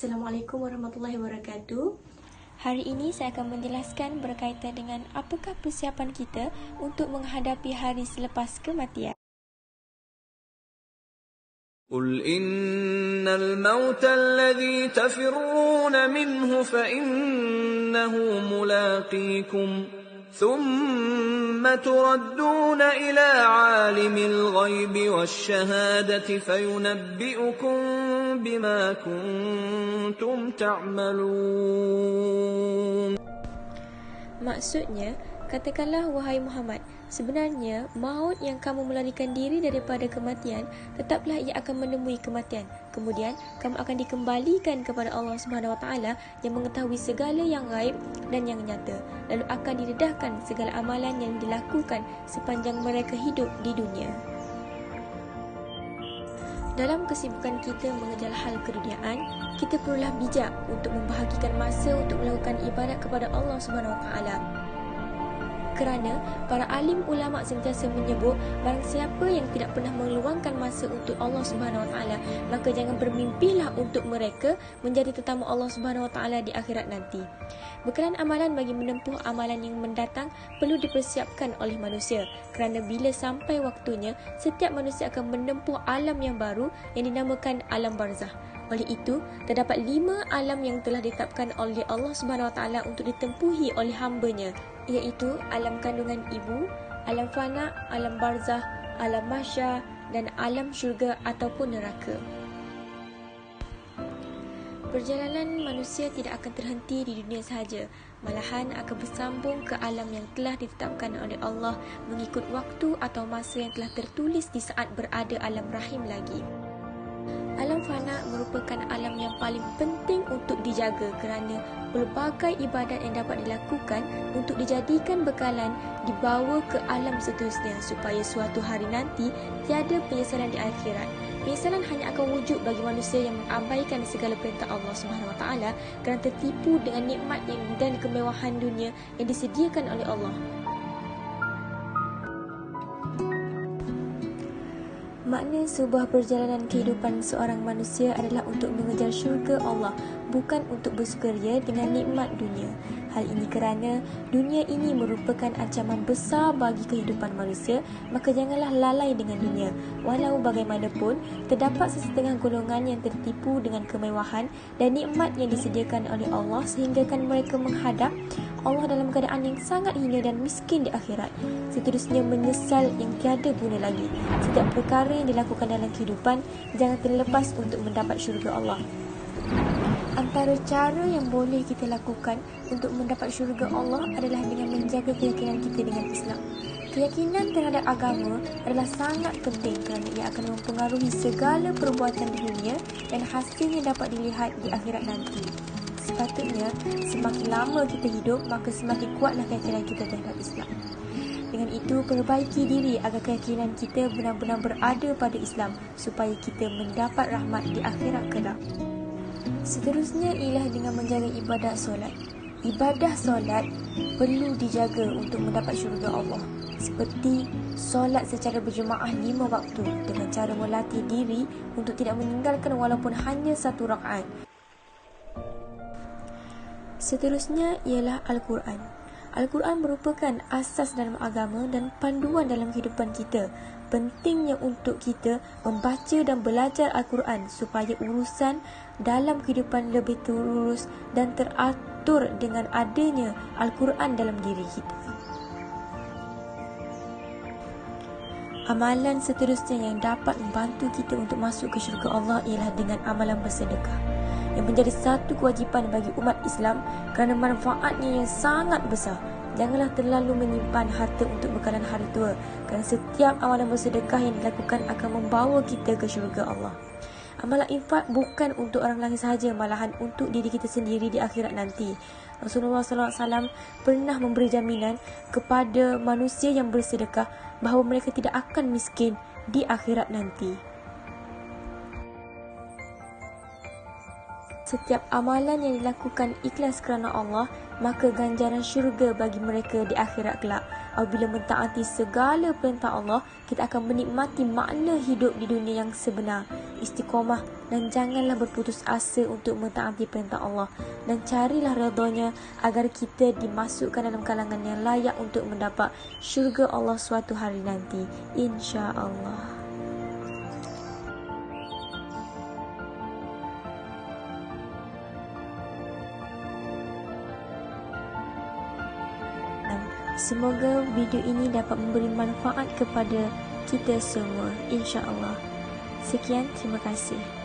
Assalamualaikum warahmatullahi wabarakatuh. Hari ini saya akan menjelaskan berkaitan dengan apakah persiapan kita untuk menghadapi hari selepas kematian. قل إن الموت الذي تفرون منه فإنه ملاقيكم ثم تردون إلى عالم الغيب والشهادة فينبئكم بما كنتم تعملون. Maksudnya, katakanlah wahai Muhammad, sebenarnya maut yang kamu melarikan diri daripada kematian, tetaplah ia akan menemui kematian. Kemudian kamu akan dikembalikan kepada Allah Subhanahu Wa Taala yang mengetahui segala yang gaib dan yang nyata. Lalu akan didedahkan segala amalan yang dilakukan sepanjang mereka hidup di dunia. Dalam kesibukan kita mengejar hal keduniaan, kita perlulah bijak untuk membahagikan masa untuk melakukan ibadat kepada Allah Subhanahu Wa Taala. Kerana para alim ulama sentiasa menyebut barang siapa yang tidak pernah meluangkan masa untuk Allah Subhanahu Wa Taala, maka jangan bermimpilah untuk mereka menjadi tetamu Allah Subhanahu Wa Taala di akhirat nanti. Bekalan amalan bagi menempuh amalan yang mendatang perlu dipersiapkan oleh manusia, kerana bila sampai waktunya, setiap manusia akan menempuh alam yang baru yang dinamakan alam barzah. Oleh itu, terdapat 5 alam yang telah ditetapkan oleh Allah Subhanahu Wa Taala untuk ditempuhi oleh hamba-Nya, iaitu alam kandungan ibu, alam fana, alam barzah, alam mahsyar dan alam syurga ataupun neraka. Perjalanan manusia tidak akan terhenti di dunia sahaja, malahan akan bersambung ke alam yang telah ditetapkan oleh Allah mengikut waktu atau masa yang telah tertulis di saat berada alam rahim lagi. Alam fana merupakan alam yang paling penting untuk dijaga kerana pelbagai ibadat yang dapat dilakukan untuk dijadikan bekalan dibawa ke alam seterusnya supaya suatu hari nanti tiada penyesalan di akhirat. Penyesalan hanya akan wujud bagi manusia yang mengabaikan segala perintah Allah Subhanahu Wa Taala kerana tertipu dengan nikmat dan kemewahan dunia yang disediakan oleh Allah. Makna sebuah perjalanan kehidupan seorang manusia adalah untuk mengejar syurga Allah, bukan untuk bersukaria dengan nikmat dunia. Hal ini kerana dunia ini merupakan ancaman besar bagi kehidupan manusia, maka janganlah lalai dengan dunia. Walau bagaimanapun, terdapat sesetengah golongan yang tertipu dengan kemewahan dan nikmat yang disediakan oleh Allah sehinggakan mereka menghadap Allah dalam keadaan yang sangat hina dan miskin di akhirat. Seterusnya menyesal yang tiada guna lagi. Setiap perkara yang dilakukan dalam kehidupan jangan terlepas untuk mendapat syurga Allah. Antara cara yang boleh kita lakukan untuk mendapat syurga Allah adalah dengan menjaga keyakinan kita dengan Islam. Keyakinan terhadap agama adalah sangat penting kerana ia akan mempengaruhi segala perbuatan di dunia dan hasilnya dapat dilihat di akhirat nanti. Sepatutnya, semakin lama kita hidup, maka semakin kuatlah keyakinan kita terhadap Islam. Dengan itu, perbaiki diri agar keyakinan kita benar-benar berada pada Islam supaya kita mendapat rahmat di akhirat kelak. Seterusnya ialah dengan menjaga ibadat solat. Ibadah solat perlu dijaga untuk mendapat syurga Allah. Seperti solat secara berjemaah 5 waktu dengan cara melatih diri untuk tidak meninggalkan walaupun hanya 1 rakaat. Seterusnya ialah Al-Quran. Al-Quran merupakan asas dalam agama dan panduan dalam kehidupan kita. Pentingnya untuk kita membaca dan belajar Al-Quran supaya urusan dalam kehidupan lebih terurus dan teratur dengan adanya Al-Quran dalam diri kita. Amalan seterusnya yang dapat membantu kita untuk masuk ke syurga Allah ialah dengan amalan bersedekah, yang menjadi satu kewajipan bagi umat Islam kerana manfaatnya yang sangat besar. Janganlah terlalu menyimpan harta untuk bekalan hari tua, kerana setiap amalan bersedekah yang dilakukan akan membawa kita ke syurga Allah. Amalan infak bukan untuk orang lain sahaja, malahan untuk diri kita sendiri di akhirat nanti. Rasulullah SAW pernah memberi jaminan kepada manusia yang bersedekah bahawa mereka tidak akan miskin di akhirat nanti. Setiap amalan yang dilakukan ikhlas kerana Allah, maka ganjaran syurga bagi mereka di akhirat kelak. Apabila mentaati segala perintah Allah, kita akan menikmati makna hidup di dunia yang sebenar, istiqomah dan janganlah berputus asa untuk mentaati perintah Allah, dan carilah redha-Nya agar kita dimasukkan dalam kalangan yang layak untuk mendapat syurga Allah suatu hari nanti, insya-Allah. Semoga video ini dapat memberi manfaat kepada kita semua, insya-Allah. Sekian, terima kasih.